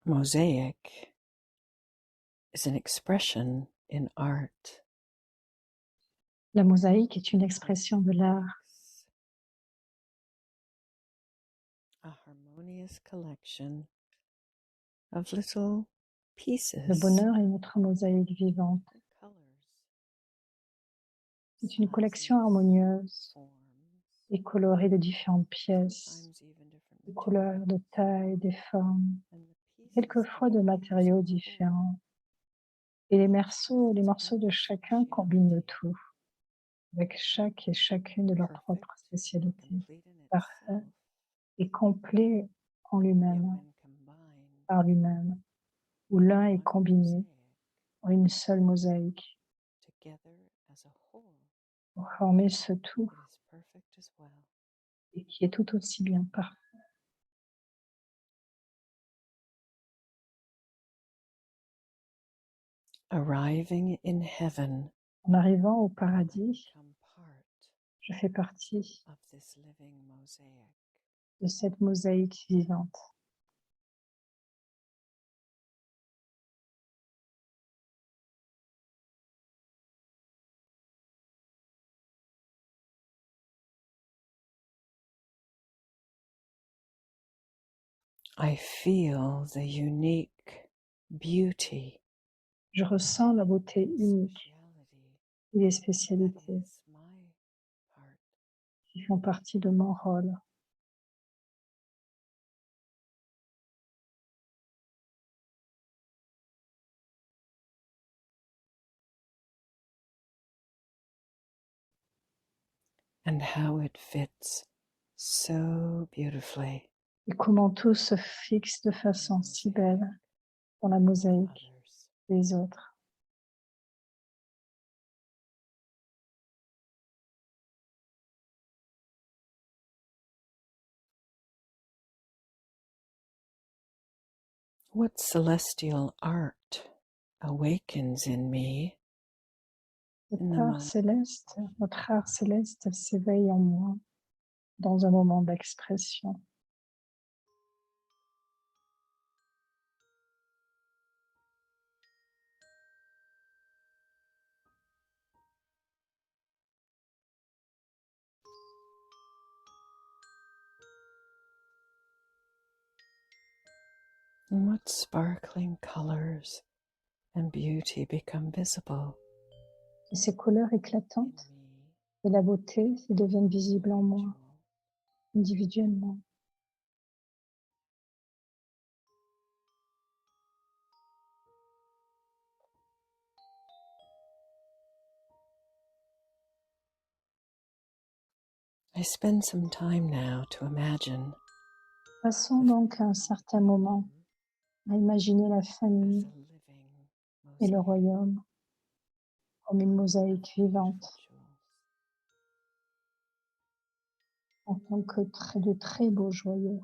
Mosaic is an expression in art. La mosaïque est une expression de l'art, A harmonious collection of little pieces le bonheur est notre mosaïque vivante. and colors, C'est une collection harmonieuse forms, et colorée de différentes pièces, sometimes even different de couleurs, de tailles, des formes, and the pieces quelquefois de combine matériaux as a whole. différents. Et les morceaux de chacun combinent le tout, avec chaque et chacune de leurs propres Perfect, spécialités, complete in parfait itself, et complet en yet lui-même, when combined, par lui-même, où l'un est one combiné mosaic en une seule mosaïque together as a whole pour former ce tout that is perfect as well. et qui est tout aussi bien parfait. Arriving in heaven, En arrivant au I paradis, become part je fais partie of this living mosaic. de cette mosaïque vivante. I feel the unique beauty, Je ressens la beauté unique speciality et les that spécialités is my part. qui font partie de mon rôle. And how it fits so beautifully Et comment tout se fixe de façon si belle dans la of mosaïque others. des autres. What celestial art awakens in me in the moment Notre art céleste s'éveille en moi dans un moment d'expression. and what sparkling colors and beauty become visible Et ces couleurs in éclatantes me et la beauté qui deviennent visibles en moi individuellement. I spend some time now to imagine Passons donc à un certain moment à imaginer la as famille a living et le mosaic royaume comme une mosaïque of vivante beautiful jewels. en tant que de très beaux joyaux.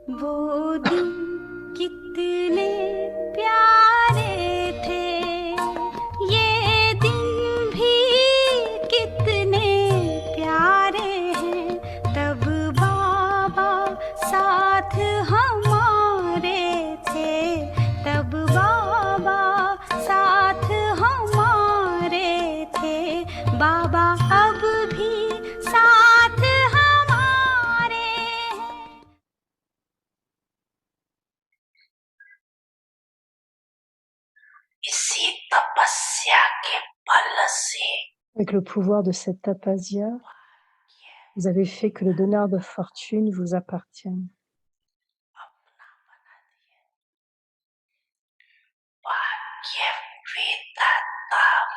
वो दिन कितने प्यारे थे, ये दिन भी कितने प्यारे हैं। तब बाबा साथ हमारे थे, तब बाबा साथ हमारे थे। बाबा अब भी साथ हमारे हैं। इसी तपस्या के बल से Avec le pouvoir de cette tapasya, vous avez fait que le donneur de fortune vous appartienne.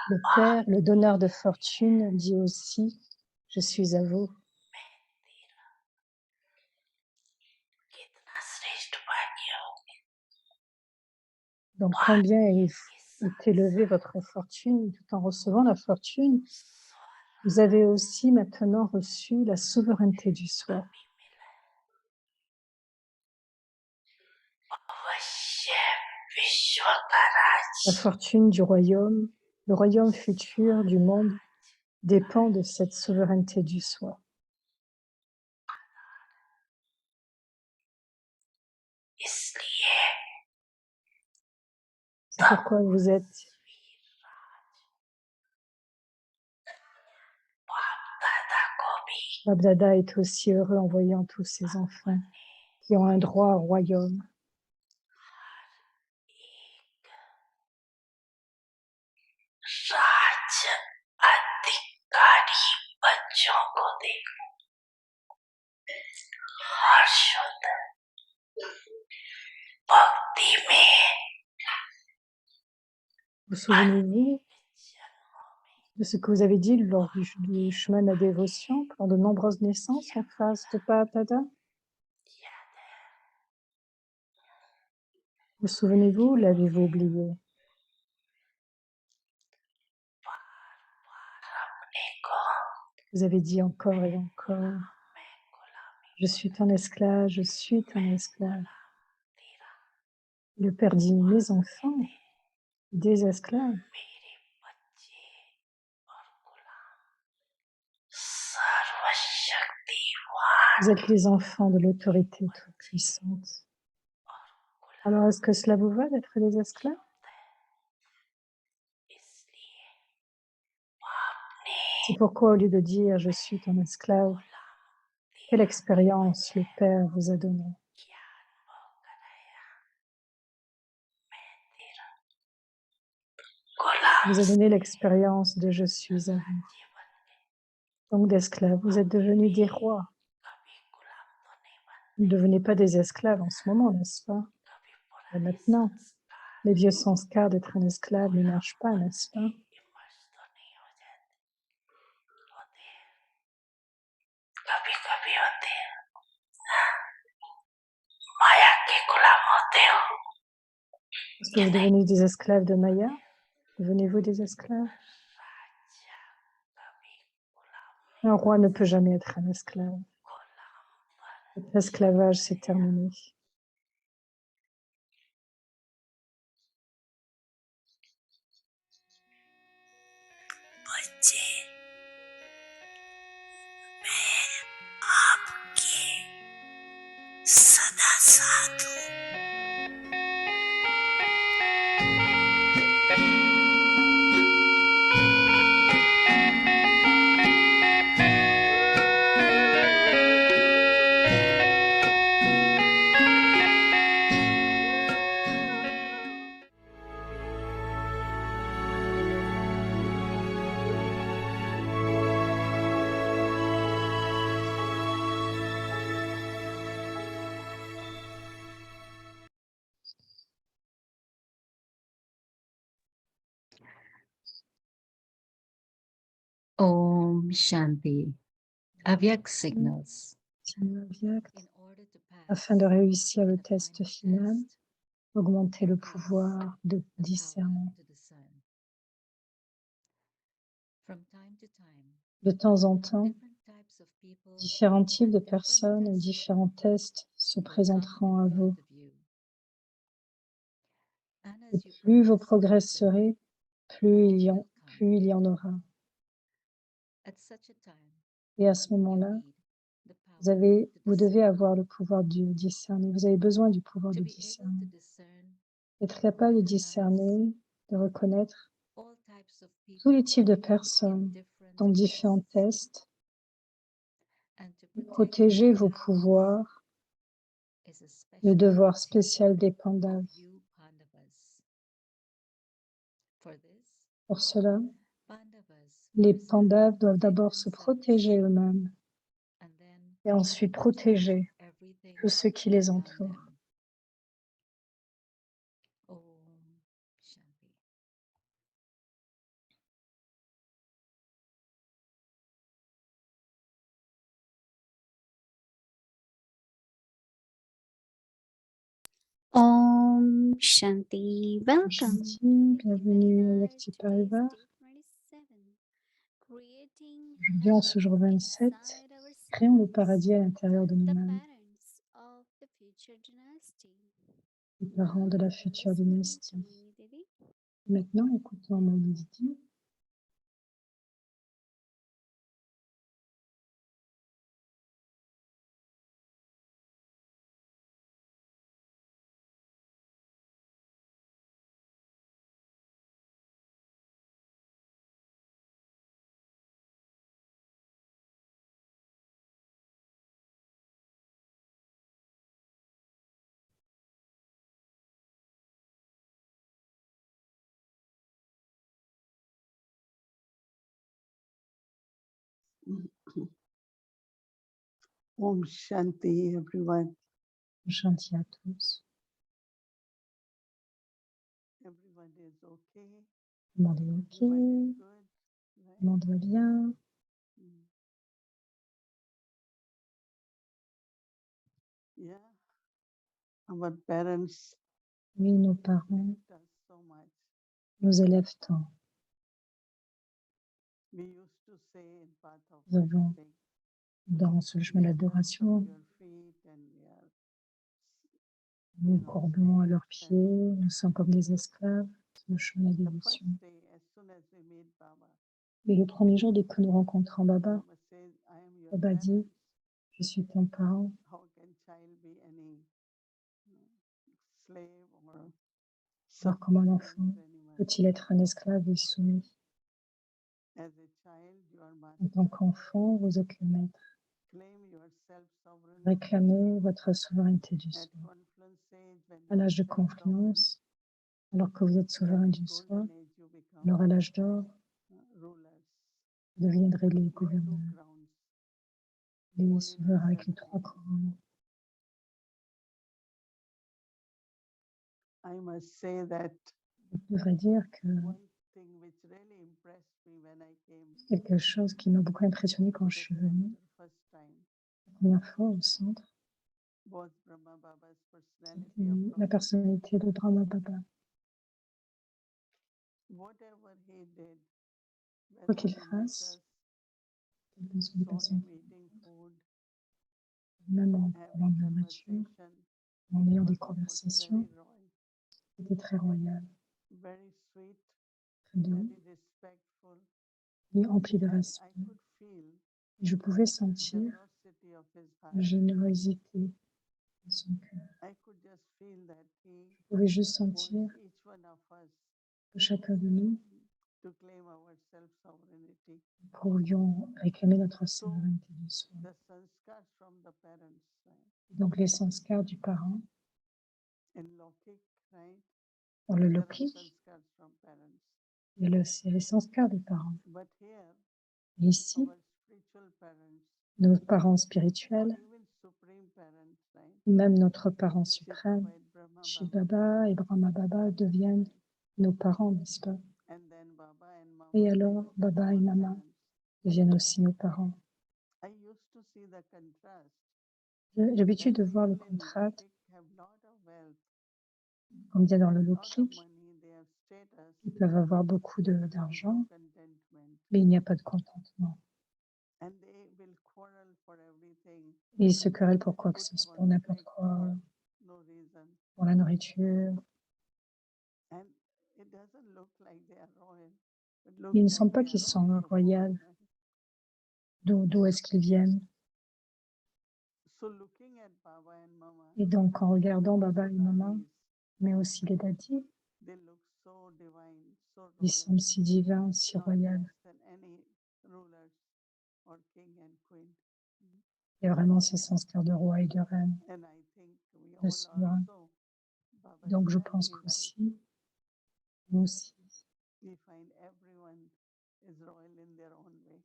Le Père, le donneur de fortune, dit aussi « Je suis à vous ». Donc combien est élevée votre fortune, tout en recevant la fortune, vous avez aussi maintenant reçu la souveraineté du soi. La fortune du royaume, le royaume futur du monde, dépend de cette souveraineté du soi. C'est pourquoi vous êtes Babdada est aussi heureux en voyant tous ses enfants qui ont un droit au royaume. Vous souvenez-vous de ce que vous avez dit lors du chemin de la dévotion, pendant de nombreuses naissances en face de Babdada? Vous souvenez-vous ou l'avez-vous oublié? Vous avez dit encore et encore, je suis ton esclave, je suis ton esclave. Le Père dit, mes enfants, des esclaves. Vous êtes les enfants de l'autorité toute puissante. Alors, est-ce que cela vous va d'être des esclaves? C'est pourquoi, au lieu de dire « je suis ton esclave », quelle expérience le Père vous a donnée? Vous a donné l'expérience de « je suis à vous ». Donc d'esclaves, vous êtes devenus des rois. Vous ne devenez pas des esclaves en ce moment, n'est-ce pas? Et maintenant, les vieux sanskars d'être un esclave n'émergent pas, n'est-ce pas? Est-ce que vous devenez des esclaves de Maya? Devenez-vous des esclaves? Un roi ne peut jamais être un esclave. L'esclavage, c'est terminé. Om Shanti. Avyak signals. Signe Avyak. Afin de réussir le test final, augmenter le pouvoir de discernement. De temps en temps, différents types de personnes et différents tests se will come présenteront à in vous. front of you. And Et as you plus vous progress in progresserez, wisdom, plus il y en aura. at such a time, Et à ce you moment-là, need the power vous to devez discern. avoir le pouvoir du discerner. Vous avez besoin du pouvoir To de be able discerner. to discern, Être capable de recognize discerner, de reconnaître all types of tous les people types de in personnes different dans différents tests, tests, and to de protect protéger your vos powers pouvoirs, is a le special devoir duty spécial des of Pandavas. you Pandavas. For this, Pour cela, Pandavas les first have to Pandavas doivent protect d'abord se themselves protéger eux-mêmes and then et ensuite protect protéger everything tous ceux qui les around entourent. them. Om Shanti. Om Shanti. Welcome. Shanti, bienvenue à Yakti Parivar. Aujourd'hui, en ce jour 27, créons le paradis à l'intérieur de nous-mêmes, les parents de la future dynastie. Maintenant, écoutons Moïditi. Om Shanti, everyone. Shanti à tous. Everyone is okay. Tout le monde est OK, tout Everyone is good. Right? le monde va bien. Mm. Yeah. Our parents Oui, nos parents helped us so much. nous élèvent tant. We used to say in part of Nous avons, worshiping, dans ce chemin we are d'adoration, cross of your feet and we are, nous courbons à leurs slaves. pieds, nous sommes comme des esclaves sur le chemin The d'évolution. first day, as soon as we meet Baba, Mais le premier jour, dès que nous rencontrons Baba, Baba says, I am your Baba dit, parent. je suis ton parent. How can child be any slave or Alors comment submissive l'enfant to anyone? peut-il être un esclave et soumis? As a child, you are En tant master. qu'enfant, vous êtes le maître. Claim your self-sovereignty. Réclamez votre souveraineté du At soi. confluence age, when À you are l'âge de self-sovereign, confluence, alors que vous êtes souverain at du soi, golden age you become alors à l'âge d'or, rulers. vous deviendrez les With two gouverneurs, crowns. les Holiness souverains avec les and 3 peace. couronnes. I must say that Je devrais dire que one thing which really impressed me when I came quelque chose qui m'a beaucoup impressionné quand to je the suis venue center first time la première fois au centre, was Brahma Baba's personality c'était la approach. personnalité de Brahma Baba. Whatever he did, Quoi whether qu'il he met fasse, us, dans une saw personne, him eating food, même en prenant having de la nourriture, conversation, en ayant des was almost conversations, very royal, c'était très royal, very sweet, très doux, very respectful. et empli de And I respect. could feel Je pouvais the sentir generosity of his la heart. générosité de son cœur. I could just feel that he Je pouvais juste wants sentir each one of us que chacun de nous to claim our self-sovereignty. pourrions réclamer notre souveraineté du soi. The sanskars from the parents, right? Donc les sanskars du parent, In Lokik, right? dans le There are lokik, sanskars from parents. c'est les sanskars des parents. But here, Et ici, our spiritual parents, nos parents or spirituels, even supreme parents, right? ou même notre parent Shiv suprême, Baba and Brahma Shiv Baba Baba et become Brahma Baba parents, deviennent right? nos parents, n'est-ce pas? And then Baba and Mama Et then alors, become Baba et our Maman parents. deviennent aussi nos parents. I used to see the contrast. J'ai l'habitude That de voir le people in contraste, Lokik have lot of wealth, comme il y a dans le lot of lokik, money, they have status, ils peuvent avoir beaucoup but there is d'argent, no contentment. mais il n'y a pas de contentement. And they will quarrel for everything. anything, Et ils se querellent pour quoi que put ce soit, one pour n'importe fight quoi, for no reason. pour la nourriture. And it doesn't look like they are royal. It looks Il ne like semble pas they qu'ils are sont also poor, royaux. right? D'où est-ce qu'ils viennent? So looking at Baba and Mama, Et donc, en regardant and Baba also et Maman, daddies, mais aussi les dadis, they look so divine, so ils royal, semblent si divins, si not royaux. less than any rulers or king and queen. Il y a vraiment ce sanskar de roi et de reine, And I think we de all souverain. also, Baba Donc, je shared pense even, qu'aussi, nous aussi, we find everyone is royal in their own way.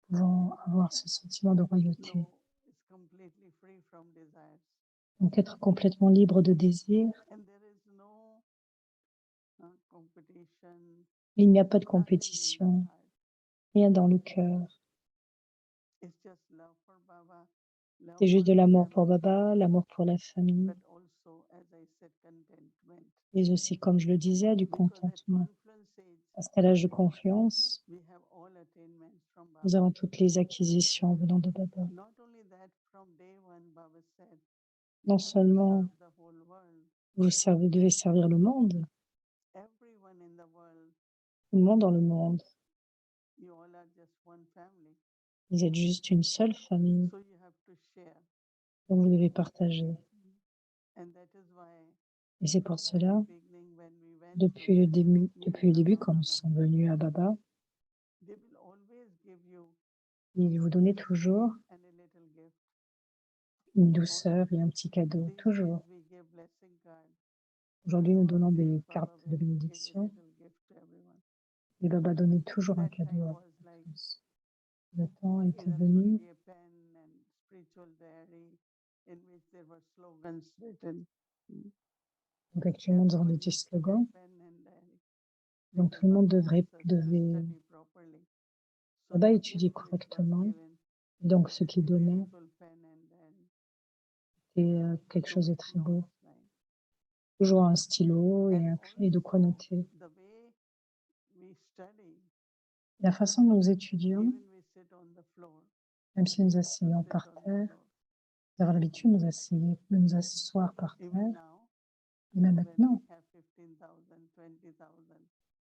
pouvons avoir ce sentiment de royauté. No, it's completely free from desires. Donc, être complètement libre de désir. And there is no competition, Il n'y a pas de nothing in the compétition, heart. rien dans le cœur. It's just love for Baba, love C'est juste for de the l'amour pour family, Baba, l'amour pour la famille, but also, as I said, contentment. mais aussi, comme je le disais, du Because at contentement. confluence age, Parce qu'à l'âge de confiance, we have all attainments from nous Baba. avons toutes les acquisitions venant de Baba. Not only that, from day one, Baba said, Non you have to seulement serve the whole world. vous devez servir le monde, Everyone in the world, tout le monde dans le monde. you all are just one family. Vous êtes juste une seule famille, So you have to share. donc vous devez partager. And that is why Et c'est pour at cela, the beginning, when we went to depuis le début, Baba, quand nous sommes venus à Baba, they will always give you il vous donnait toujours and a little gift. une douceur et un petit cadeau, These toujours. days we give blessing cards. Aujourd'hui, nous donnons Always des Baba cartes de will give a bénédiction little gift to everyone. et Baba donnait toujours un That time cadeau à was like tous. Le temps était either venu, should be a pen and spiritual diary in which there were slogans written. donc actuellement nous avons Everyone des used to get slogans, pen and diary. donc tout le monde devait Study properly. So Baba the étudier gift which was correctement, given, et donc ce qui a donnait beautiful pen and diary. était quelque So chose de with très beau. notes, right? Toujours un stylo And et de quoi also noter. the way we study, La façon dont nous étudions, even we sit on the floor, même si nous to asseyons sit par on the terre, floor. nous avons l'habitude de nous asseoir par Even terre, now, et même when maintenant, we have 15,000, 20,000,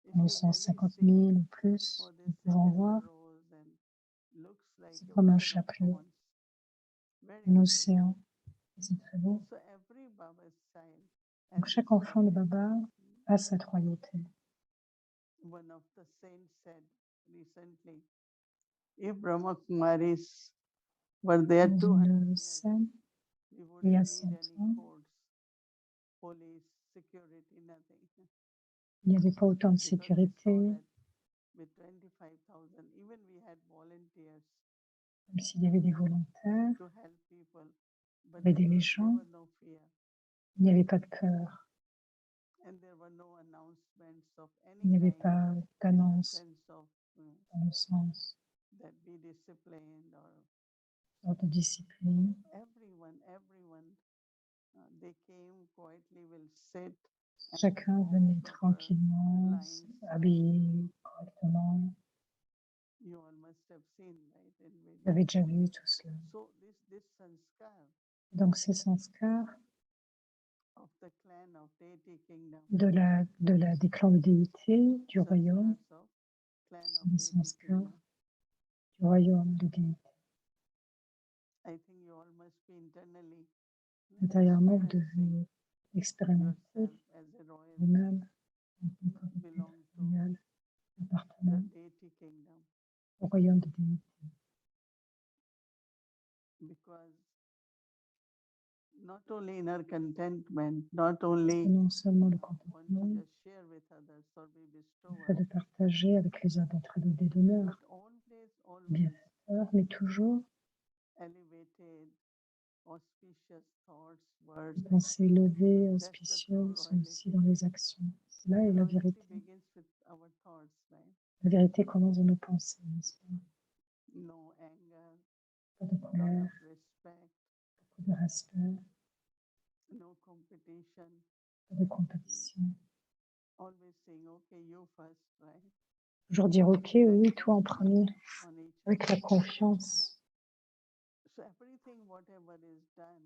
if nous you sommes really 50 see 000 ou plus, for nous this pouvons second voir, rows and looks like c'est a comme un ocean of chapelet, thorns. Very un beautiful. océan, et c'est très beau. So every Baba's child Donc has chaque its enfant de royalty. Baba a cette royauté. One of the saints said recently, if Brahma Kumaris were there Dans 200 une years, scène, we il y a wouldn't 100 need any ans, courts, police, security, nothing. il n'y avait pas autant de Because we saw sécurité, that with 25,000, even we had volunteers même s'il y avait des volontaires to help people, but pour aider les there gens, was no fear. il n'y avait pas de peur, And there were no announcements of any il n'y avait kind pas in the d'annonce sense of dans le sens that be disciplined or de discipline. everyone, they came quietly, will sit and Chacun perform venait proper tranquillement, lines. habillé correctement. You all must have seen, right? In Vous avez videos. déjà vu tout cela. So this sanskar Donc ces sanskars of the clan of deity kingdom, des clans de déité du royaume, sanskars of clan sont of des deity sanskars kingdom. du royaume de déité. I think you all must be internally Intérieurement, vous experiencing devez expérimenter yourself as a royal vous-même en tant qu'entité belong to royale the appartenant deity kingdom, au royaume de déité. because not only inner contentment, not Parce que only non seulement le want to contentement, just share with others or be le bestower, fait de partager avec les autres, d'être des but donneurs, always bienfaiteurs, mais toujours elevated, auspicious thoughts, les words. pensées élevées, That's the true auspicieuses sont aussi royalty. dans les actions. Cela est la Royalty vérité. begins with our thoughts, right? La vérité commence dans nos pensées, n'est-ce pas? No anger, Pas de lot colère, of respect, beaucoup de respect, no competition, pas de compétition. always saying, okay, you first, right? Toujours dire ok, oui, toi en premier, On each avec other. la confiance. So everything, whatever is done,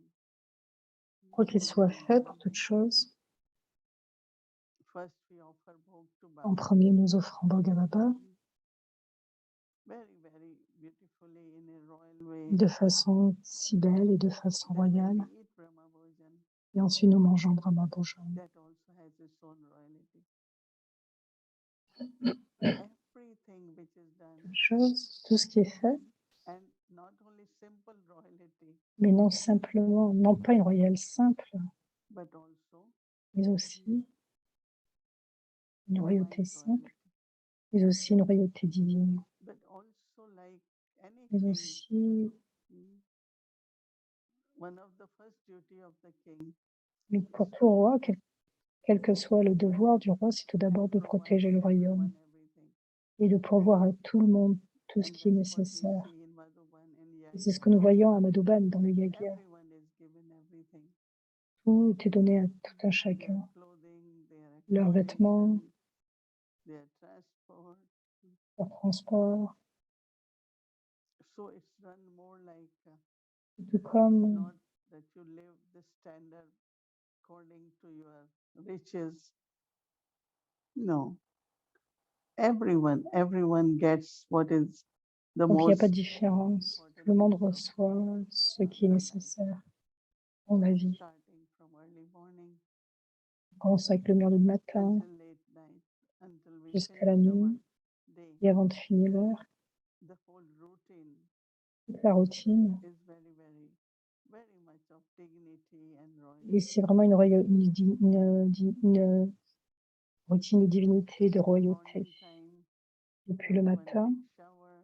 Quoi qu'il we soit give in fait pour Baba. toute chose, First we offer bhog to en Baba. premier, nous offrons Bhog à Baba Very, very beautifully in a royal way. de façon si belle et de façon Then when royale. we eat Brahma Bhojan, Et ensuite, nous mangeons Brahma Bhojan. that also has its own royalty. Everything which is done, Toute chose, tout ce qui est fait, and not only simple royalty, mais non simplement, non pas une royale simple, but also mais aussi une royauté divine simple, royalty. mais aussi une royauté divine, But also like mais anything, aussi, one of the first duty of the king mais pour tout roi, quel que soit le devoir du roi, c'est tout d'abord de provide protéger le royaume everyone everything. et de pourvoir à tout le monde tout ce And qui est that's what we nécessaire. see in Madhuban and Et c'est ce Yagya. que nous voyons à Madhuban dans le Yagya. Everyone is given everything. Tout est donné à tout un Their chacun. clothing, their Leurs vêtements, accommodation, their transport. leur transport, So it's run more like tout comme not that you live the standard according to your riches. No. Everyone gets what is the donc il n'y a pas de most différence. Tout important le monde use of reçoit ce qui est the life, nécessaire dans la vie. starting from early morning On commence avec le lumière du matin until late night, until we jusqu'à la finish our nuit day. et avant de finir l'heure. The whole routine Toute la routine. is very much of dignity and Et royalty. c'est vraiment une routine de divinité, de royauté. Morning time, Depuis le everyone matin, takes shower,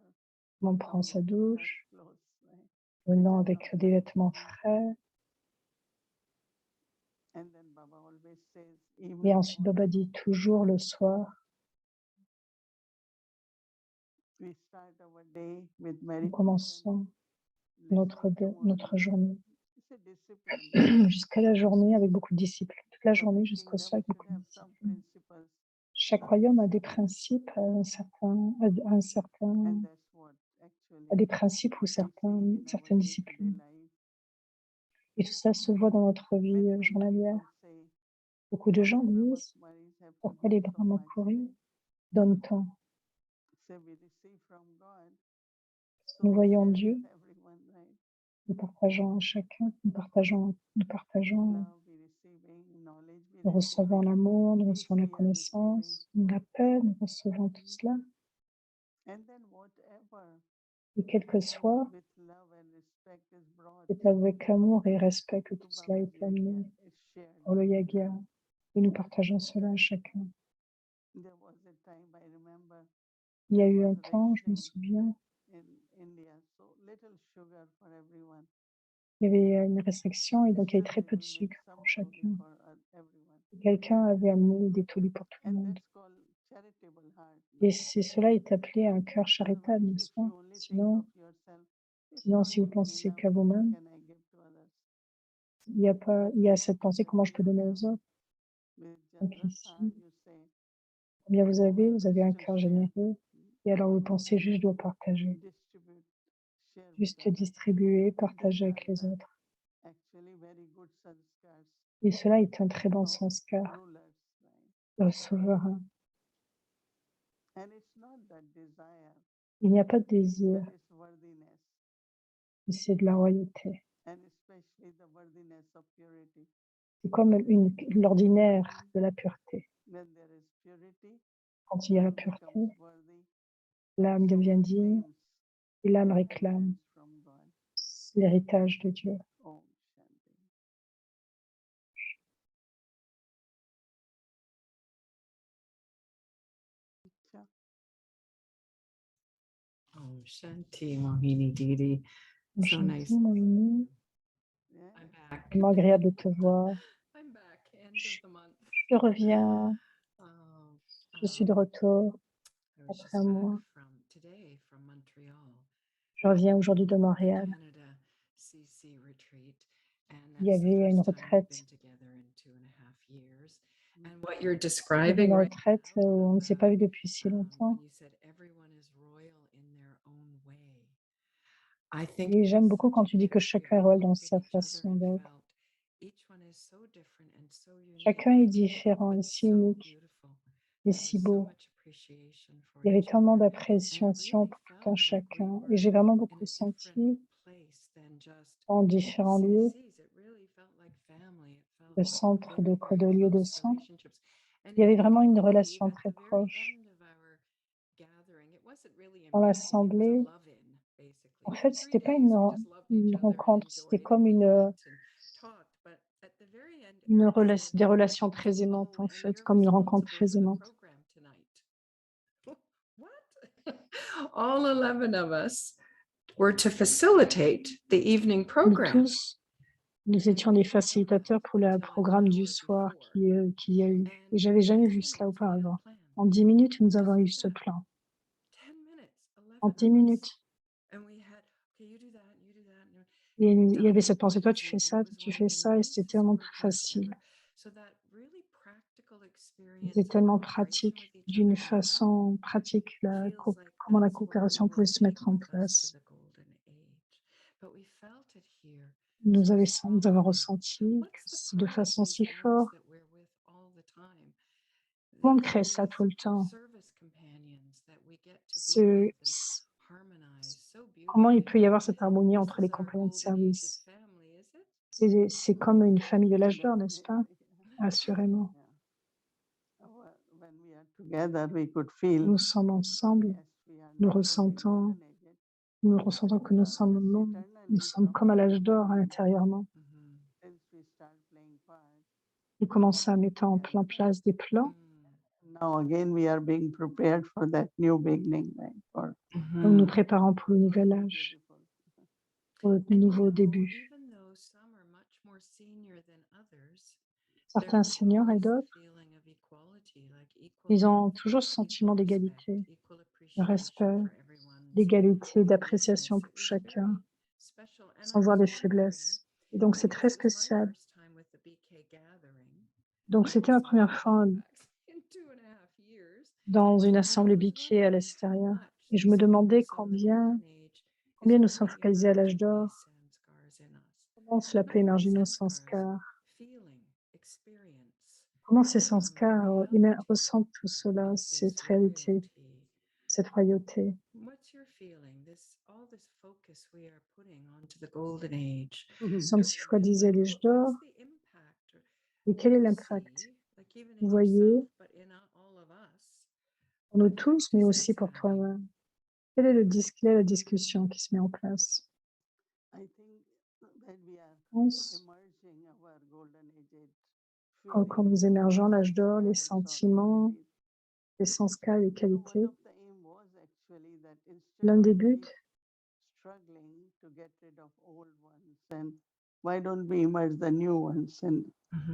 on prend coming sa with fresh douche, clothes, right? venant Which is avec our des vêtements custom. frais. And then Baba always says, Et evening ensuite, Baba also, dit toujours le soir, we start our day with nous meditation, commençons listening to notre Murli. journée It's a discipline. jusqu'à la journée avec beaucoup de disciples. Toute la Every journée jusqu'au kingdom soir avec should beaucoup de have some disciples. principles, Chaque some royaume a des discipline. principes, And that's what a des actually principes ou we see in our certaines day-to-day disciplines. life. Et tout ça se voit dans notre vie Many journalière. people say, Beaucoup de why gens disent Brahmakumaris have to pourquoi les give so much? brahmakuris donnent tant. Say we receive from God, so Nous we voyons share Dieu, with everyone, right? nous partageons à chacun, nous partageons, Love, we receiving knowledge, we nous recevons receiving l'amour, nous peace, recevons la we are receiving. connaissance, la paix, nous recevons tout cela. And then whatever Et quel que soit, with love and respect is brought c'est avec amour et respect que to tout cela Baba's est amené Yagya, is shared. pour le Yagya. Et nous partageons cela à chacun. There was a time I remember Il y a there eu was un temps, je me rationing souviens, in India, so little sugar for everyone. il y avait une restriction et donc il y avait Still très they peu de will make sucre some pour tuli chacun. for everyone. Quelqu'un avait amené des toulis pour tout le And monde. that's called charitable heart. Et cela est appelé un cœur charitable, Otherwise, n'est-ce if pas? you only think of yourself, it's Sinon, not si vous even pensez enough. qu'à How vous-même, can I give to others? il y a cette pensée comment je peux donner aux autres. With Donc generous ici, heart, you say, combien vous avez un just to cœur share, généreux. Et alors vous pensez juste, je dois partager. distribute, share with Juste others. distribuer, These partager are avec les autres. actually very good sanskars, Et cela est un très bon of sanskar, rulers, right? le souverain. And it's not that desire, Il n'y a pas de désir, that is worthiness, mais c'est de la royauté. and especially the worthiness of purity. C'est comme l'ordinaire de la pureté. When there is purity, Quand il y a la soul pureté, becomes worthy, l'âme and soul devient digne claims et l'âme inheritance réclame from God. l'héritage de Dieu. Om Shanti. Acha. Oh, Shanti, Mohini Didi. So Shanti, nice. Mohini, Yeah. I'm back. vraiment agréable de te voir. I'm back. End of the month. Je reviens, Oh, je suis de retour I was just après un mois. back from today from Montreal. Je reviens aujourd'hui de The Montréal. Canada CC retreat, and Il y that's the avait une first time we've retraite. been together in 2.5 years. And what you're Il y avait describing une right retraite now où on ne s'est pas vu depuis si when longtemps. you said everyone is royal in their own way. I think Et j'aime it's beaucoup such quand a tu dis que gift we chacun est all royal dans look at sa each other façon and d'être. felt each one is so different and so unique, Chacun est différent et but si so unique beautiful. et And si there's so beau. much appreciation for Il y avait each tellement other. And it d'appréciation really pour tout un felt like we chacun. Et were j'ai vraiment in beaucoup a different senti place than just en différents lieux CCs. It really felt like family. It felt le like centre de, very, de very lieu de close centre. relationships. And Il y if avait you vraiment can une believe, relation at très the very proche. end of our gathering, it wasn't really a Dans meeting, it was a l'assemblée, love-in, basically. en For fait, 3 c'était pas days, we just loved une each other and rencontre, c'était enjoyed, and comme we ate and talked. But at the very end, Eric said, des relations très aimantes, "Oh, en and fait, you're comme une rencontre responsible très for the aimante. program tonight." What? All 11 of us were to facilitate the evening Nous program. tous, nous étions des facilitateurs pour le programme du soir qu'il y a eu. Et j'avais jamais vu cela auparavant. En 10 minutes, nous avons eu ce plan. 10 minutes, En 11 10 of us. minutes. And we had, okay, you do that, you do that. Et il y avait cette Done pensée, toi tu easy, fais and ça, it toi was tu one of fais the ça, et c'était nicest tellement très programs facile. ever. So that really practical experience C'était of tellement cooperation pratique, with each d'une other now façon pratique, feels like comment la that's what coopération we pouvait will se take mettre en with us to place. the golden age. But we felt it here Nous so avons strongly. ressenti que What's the de part of façon these si ones forte. that we're with all the time? Comment on crée ça tout le These temps? service companions that we get to be with and harmonize so Comment il peut y beautifully. avoir cette harmonie This entre is les our compagnons de golden aged service? family, is it? C'est comme une famille de l'âge d'or, n'est-ce pas? Assurément. When we are together, we could feel, Nous sommes ensemble, yes, we are nous not only ressentons, golden aged, que nous sommes, nous sommes comme à l'âge d'or intérieurement. Mhm. since we start playing parts. Nous commençons à mettre en place des plans. Now again, we are being prepared for that new beginning, right? For Donc nous Mhm. préparons pour le nouvel âge, beautiful. pour le And nouveau début. even though some are much more senior than others, Certains there's seniors et always the d'autres, feeling of equality, like ils equal, ont toujours ce sentiment equal respect, d'égalité, equal de appreciation respect, for everyone's d'égalité, uniqueness. d'appréciation It pour was chacun, very special. And sans I voir was des wondering, faiblesses. Et donc c'est très this was my spécial. first time with the BK gathering. Donc c'était ma It's première not fois been back in 2.5 years. dans une And I assemblée was biquée à wondering how l'extérieur. much Et je this me demandais focus on the golden age combien is nous sommes really focalisés à l'âge emerging d'or, these samskars in us. comment cela peut Not only émerger nos samskars, sanskars, feeling, experience, comment ces sanskars reality ressentent tout cela, of cette this réalité, royalty. cette royauté. What's your feeling? All this focus we are putting onto the golden age. Nous sommes si focalisés à l'âge d'or, What's the impact? et quel est You l'impact? see, like even Vous in voyez, yourself, but in all of us. pour nous What tous, mais practice aussi is pour having? toi-même. Quelle est la discussion qui se met en place? I think that we are Je pense emerging our golden age quand nous émergeons l'âge d'or, les sentiments, les sanskars, les qualités, One of the aim was actually that instead l'un of des buts, struggling to get rid of old ones, and why don't we emerge the new ones and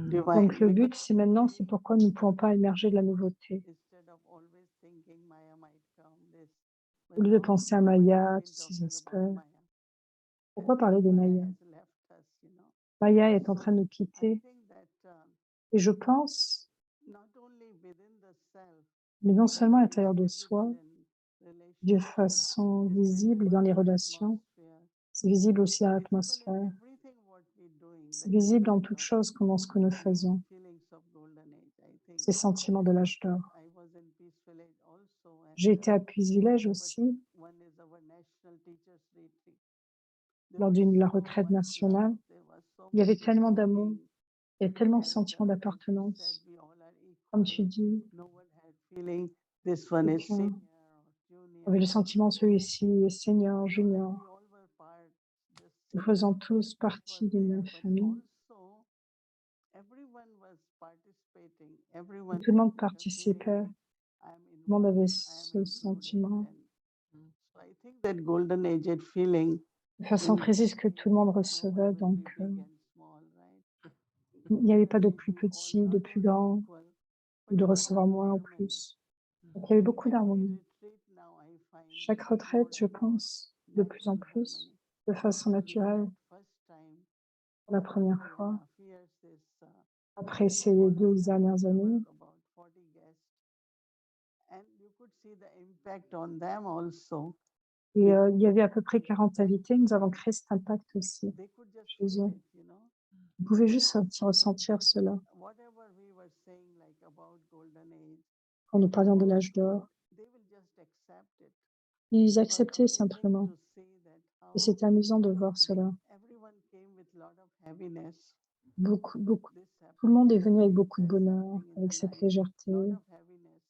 divine? donc le but, Because c'est maintenant, c'est pourquoi nous ne pouvons pas émerger de la nouveauté. instead of always thinking Maya might come, this, Au lieu de penser à Maya, tous ces aspects, pourquoi parler des Mayas? has left us, Maya est en train de nous I quitter, think that et je pense, not only within the self, mais non seulement à l'intérieur de visible soi, in de relationship, façon is visible dans les visible in relations, atmosphere, c'est visible aussi dans visible in l'atmosphère, everything what we're doing, c'est the visible dans impact toutes of choses comment ce que nous faisons, feelings of golden age. I think ces sentiments de l'âge d'or. I was in Peace Village also, and J'ai été à Peace Village aussi, one is our national teachers retreat. There lors was de la so retraite much nationale. love, there was so Il y avait much tellement d'amour, belonging, il y a tellement de and sentiments when you said d'appartenance. we all are Comme tu equal, dis, no one had feeling this one is aucun senior or junior. avait le sentiment celui-ci est senior, Like junior. we all were part, just Nous same faisons family tous was partie d'une there, même but famille. also everyone was participating, Et everyone tout le monde had a feeling participait, that tout I am le monde avait involved, I am ce included. sentiment. And so I think that golden aged feeling De façon in précise que tout le monde no one recevait, will donc be big and small, right? il n'y avait pas de We'll plus be all petit, de not plus only grand, equal, ou but de also recevoir in moins ou harmony. plus. Donc il y avait beaucoup Every d'harmonie. retreat now I find Chaque more retraite, je and more pense, de plus en natural plus, harmony. de façon naturelle, That first time, pour la première after fois, 2.5 years, is après ces 2 dernières there années. were about 40 guests, and you could see the impact on them also. Et il y avait à peu près 40 invités. Nous avons créé cet impact aussi they could just chez feel eux. it, you know. Vous pouvez juste ressentir cela. Whatever we were saying, like about golden age, Quand nous parlions de l'âge d'or, they will just accept it. ils It was acceptaient amazing simplement. to see that Et how c'était amusant de voir cela. everyone came with lot of heaviness. Beaucoup, beaucoup. This Tout le monde est venu avec happened beaucoup de that's bonheur, happening in avec the cette life, légèreté. lot of heaviness.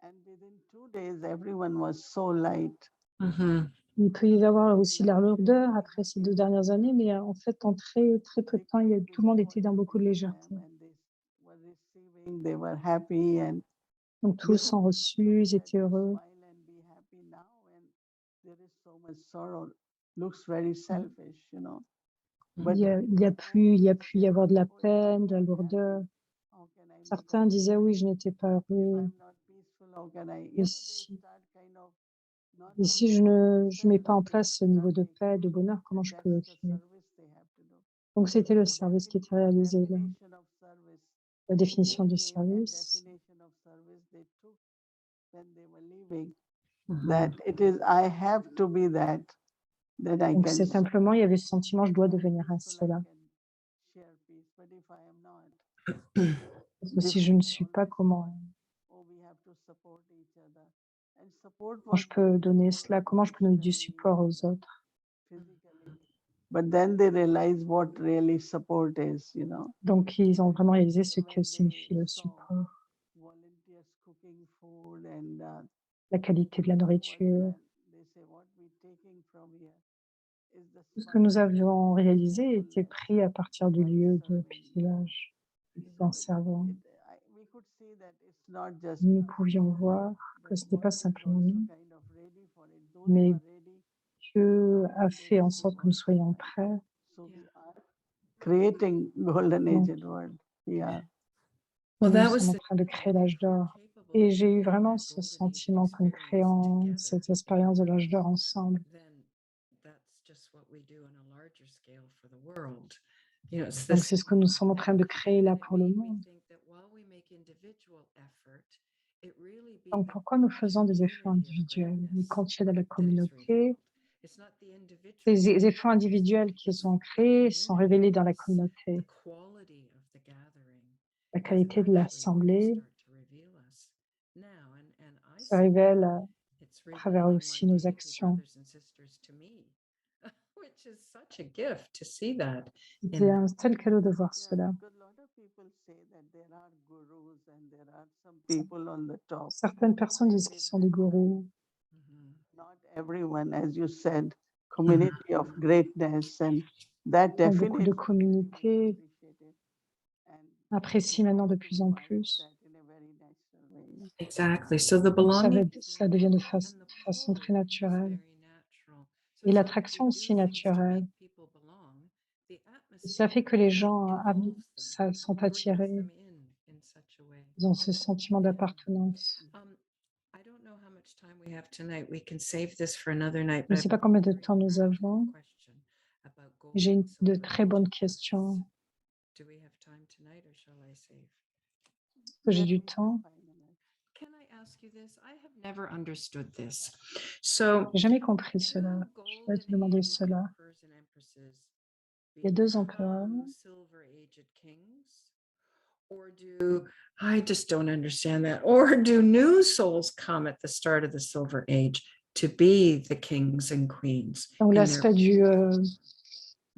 And within 2 days, everyone was so light. Mhm. Il peut y avoir aussi de la lourdeur après ces 2 dernières années, mais en fait, en très, très peu de temps, tout le monde était dans beaucoup de légèreté. And they were receiving, they were happy, and Donc tous ont reçu, ils étaient heureux. smile and be happy now, and there is so much sorrow. Looks very selfish, you know. Il y a pu y avoir de la peine, de la lourdeur. How can I be Certains disaient: «Oui, je n'étais pas If heureux. I'm not peaceful, how can I? Et They si start kind of not et si only je about ne mets pas en themselves, place ce they niveau de start paix, de taking bonheur, it, comment and je peux le that's the créer?» service they have to do. Donc c'était le The service qui était réalisé là, definition of service. la définition They du came and service. definition of service they took when they were leaving. Mhm. That it is, I have to be that I Donc can c'est simplement, il y avait ce sentiment: «Je dois devenir peaceful, I cela». can share peace. But if I am not, Parce que si je ne suis pas, comment we have to support each other. And support je was peux donner cela? Comment je peux donner du support aux autres? physically. But then they realize what really support is, you know. Donc ils ont vraiment réalisé ce que When signifie they le saw support, volunteers cooking food and la qualité de la nourriture. they say what we taking from here is the Tout ce que nous avions réalisé était fullness pris à partir du by lieu de serving. village, en servant. We could see that it's not just Nous us, pouvions voir que but ce n'était pas God is simplement also nous, kind of ready for it. Those mais who are ready, Dieu God a is fait en ready to sorte que nous work. soyons prêts. So we are creating golden Donc, age world. Yeah. Well, nous that was sommes en the train de thing, créer that l'âge if we're d'or. capable Et of j'ai eu creating vraiment that ce golden age sentiment qu'en experience créant together, cette expérience de l'âge d'or ensemble, then that's just what we do on a larger scale for the world. You know, it's donc this. c'est ce que nous sommes en train de créer là pour le monde. Donc pourquoi nous faisons des efforts individuels? Mais quand il y a de la communauté, ces efforts individuels qui sont créés sont révélés dans la communauté. La qualité de l'assemblée se révèle à travers aussi nos actions. C'est un tel cadeau de voir cela. Because a lot of people say that there are gurus and there are some people on the top. Certaines personnes disent qu'ils sont des gourous. Not everyone, as you said, community of greatness, and that Dont beaucoup de definitely communautés appreciated. And apprécient maintenant de plus en plus. that in a very natural way. Exactly. So the Donc belonging cela devient de façon très naturelle. Et l'attraction aussi naturelle. Et ça fait que les gens sont attirés. Ils ont ce sentiment d'appartenance. Je ne sais pas combien de temps nous avons. J'ai de très bonnes questions. Est-ce que j'ai du temps? Can I ask you this? I have never understood this. So, J'ai jamais compris cela. Je vais te demander cela. Il y a 2 empereurs. Or do I just don't understand that? Or do new souls come at the start of the Silver Age to be the kings and queens? Donc in their- l'aspect du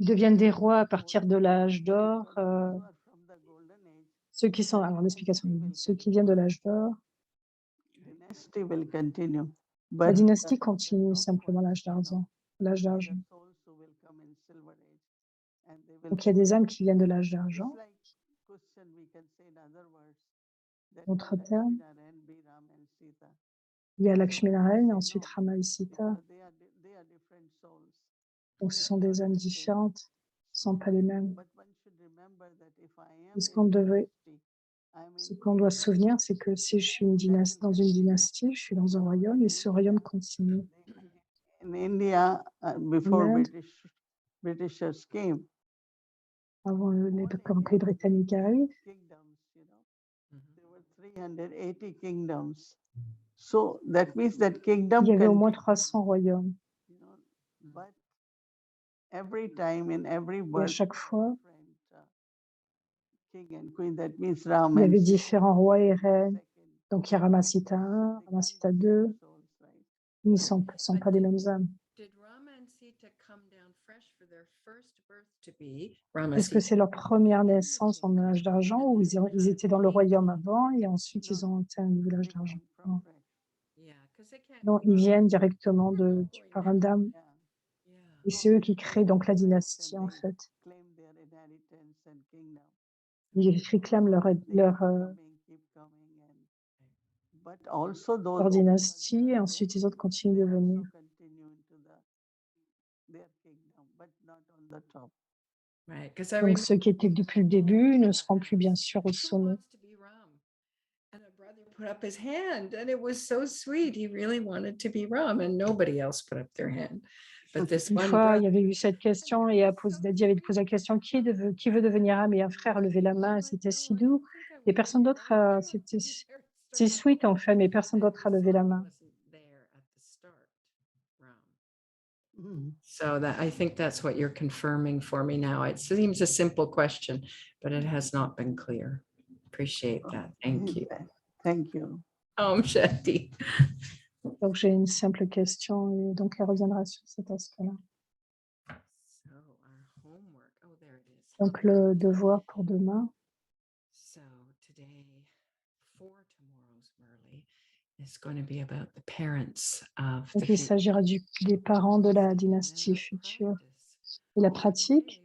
ils deviennent des rois à partir de l'âge d'or. Ceux qui sont, alors l'explication, ceux qui viennent de l'âge d'or, Dynasty will continue. la But dynastie continue simplement l'âge d'argent. L'âge the d'argent. souls who will come in Silver Age, and they will Donc il y a des âmes qui viennent de l'âge d'argent. like question we can say in other words. That Autre terme, Lakshminarayan, Biram and Sita. il y a Lakshmi Narayan, ensuite Rama et Sita. So they are different souls. Donc ce sont des âmes différentes, ce ne sont pas les mêmes. But one should remember that if I am Et ce in qu'on devait, dynasty, I am ce in qu'on doit se souvenir, c'est que si je suis dans une dynastie, je suis dans un royaume et ce royaume continue. in India before Inde. Britishers came. Avant quand les Britanniques arrivent, Kingdoms, you know. There were 380 kingdoms. So that means that Il kingdom y avait au can moins be, 300 royaumes. you know, but every time in every Et à birth, chaque fois, different king and queen. That means Ram il y and avait Sita, différents rois et the reines. second. Donc il y a Ramasita 1, They can't Ramasita be 2. same souls, right? Ils ne sont But pas des mêmes âmes. did Rama and Sita come down fresh for their first birth to be Est-ce que c'est leur première naissance en âge d'argent ou ils étaient dans le royaume avant et ensuite ils ont atteint le village They d'argent? come from Non. fresh. Yeah, because they can't. Non, ils viennent directement du Going parrain down. d'âme Yeah. Yeah. et c'est eux qui créent donc la Right, dynastie and en they fait. claim their inheritance and kingdom. Ils réclament They keep coming, but also those leur old ones dynastie et are ensuite there, les autres continuent they de venir. also continue into their kingdom, but not on the top. Right, because I Donc remember ceux qui étaient depuis le début ne seront plus bien sûr au who sommet. wants to be Ram? And a brother put up his hand, and it was so sweet. He really wanted to be Ram, and nobody else put up their hand. But this Une one fois, il brother, y avait eu cette question et Daddy avait posé la question qui veut devenir âme et un frère a levé la main et c'était Sidou et personne d'autre c'est sweet en fait mais personne d'autre a levé la main. So that I think that's what you're confirming for me now. It seems a simple question, but it has not been clear. Appreciate that. Thank you. Thank you. Om Shanti. Donc j'ai une simple question et donc elle reviendra sur cet aspect-là. So our homework. Oh, there it is. Donc le devoir pour demain, So today, for tomorrow's Murli, is going to be about the parents of the donc il future. s'agira des parents de la dynastie future. Et la pratique,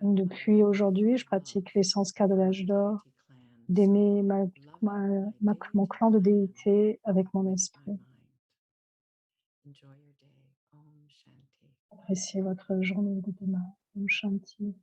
donc depuis aujourd'hui, je pratique les sanskars de l'âge d'or, d'aimer mon clan de déité avec mon esprit. Appréciez votre journée de demain. Om Shanti.